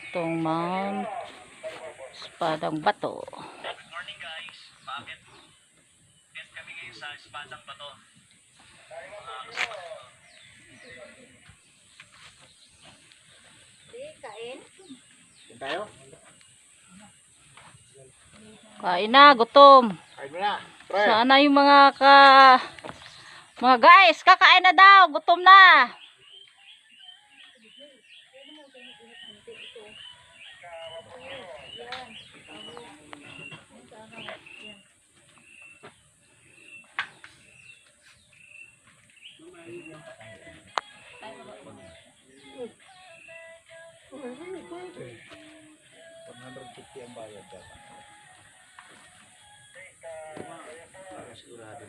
Itong Mount Espadang Bato. Good morning guys. Bakit? Guest kami ngayon sa Espadang Bato. Kain. Tayo? Kain na, gutom. Kain mo na. Sana yung mga guys, kakain na daw, gutom na. Ang bayad dyan. Para sigurado.